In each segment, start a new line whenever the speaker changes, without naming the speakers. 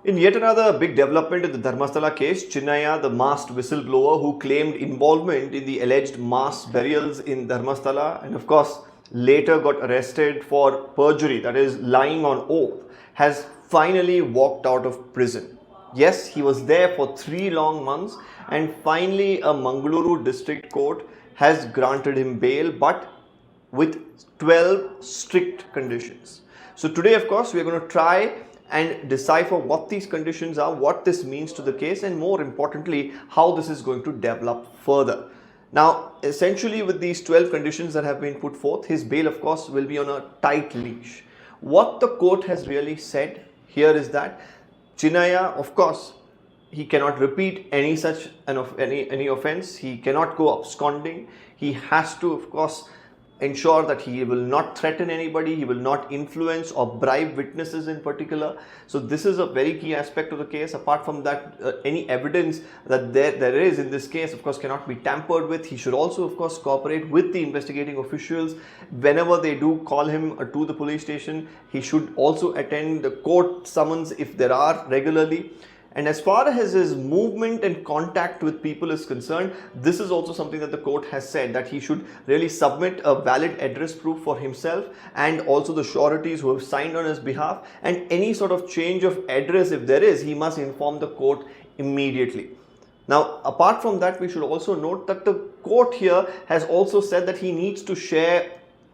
In yet another big development in the Dharmasthala case, Chinnayya, the masked whistleblower who claimed involvement in the alleged mass burials in Dharmasthala and of course later got arrested for perjury, that is lying on oath, has finally walked out of prison. Yes, he was there for 3 long months and finally a Mangaluru District Court has granted him bail, but with 12 strict conditions. So today of course we are going to try and decipher what these conditions are, what this means to the case, and more importantly how this is going to develop further. Now essentially with these 12 conditions that have been put forth, his bail of course will be on a tight leash. What the court has really said here is that Chinnayya, of course, he cannot repeat any such any offense, he cannot go absconding, he has to of course ensure that he will not threaten anybody, he will not influence or bribe witnesses in particular. So this is a very key aspect of the case. Apart from that, any evidence that there is in this case of course cannot be tampered with. He should also of course cooperate with the investigating officials. Whenever they do call him to the police station, he should also attend the court summons if there are regularly. And as far as his movement and contact with people is concerned, this is also something that the court has said, that he should really submit a valid address proof for himself and also the sureties who have signed on his behalf, and any sort of change of address if there is, he must inform the court immediately. Now apart from that, we should also note that the court here has also said that he needs to share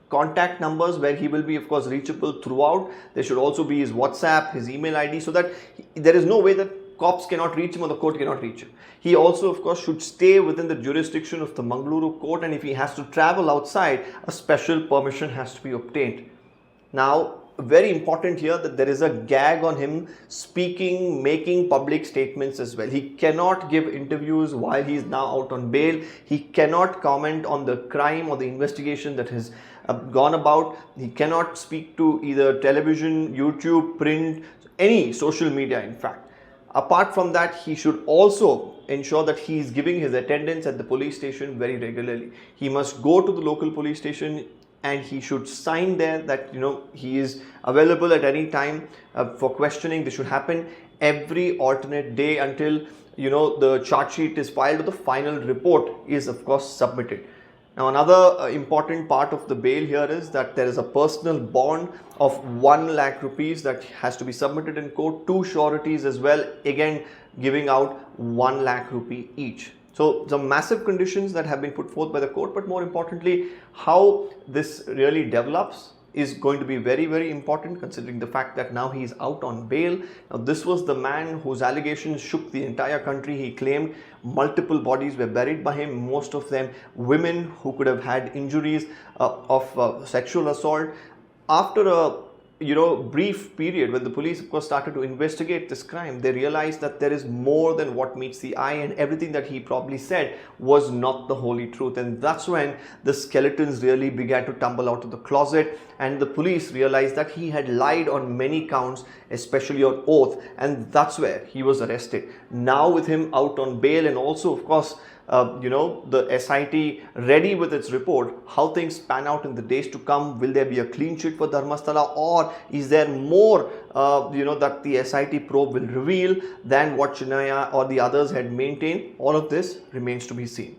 contact numbers where he will be of course reachable throughout. There should also be his WhatsApp, his email ID, so that there is no way that cops cannot reach him or the court cannot reach him. He also of course should stay within the jurisdiction of the Mangaluru court, and if he has to travel outside, a special permission has to be obtained. Now very important here that there is a gag on him speaking, making public statements as well. He cannot give interviews while he is now out on bail. He cannot comment on the crime or the investigation that has gone about. He cannot speak to either television, YouTube, print, any social media in fact. Apart from that, he should also ensure that he is giving his attendance at the police station very regularly. He must go to the local police station and he should sign there that he is available at any time for questioning. This should happen every alternate day until the charge sheet is filed or the final report is of course submitted. Now another important part of the bail here is that there is a personal bond of 1 lakh rupees that has to be submitted in court, 2 sureties as well, again giving out 1 lakh rupee each. So some massive conditions that have been put forth by the court, but more importantly how this really develops is going to be very, very important, considering the fact that now he is out on bail. Now this was the man whose allegations shook the entire country. He claimed multiple bodies were buried by him, most of them women who could have had injuries of sexual assault. After a brief period when the police of course started to investigate this crime, they realized that there is more than what meets the eye, and everything that he probably said was not the holy truth. And that's when the skeletons really began to tumble out of the closet, and the police realized that he had lied on many counts, especially on oath, and that's where he was arrested. Now with him out on bail and also of course the SIT ready with its report, how things pan out in the days to come. Will there be a clean sheet for Dharmasthala, or is there more that the SIT probe will reveal than what Chinnayya or the others had maintained? All of this remains to be seen.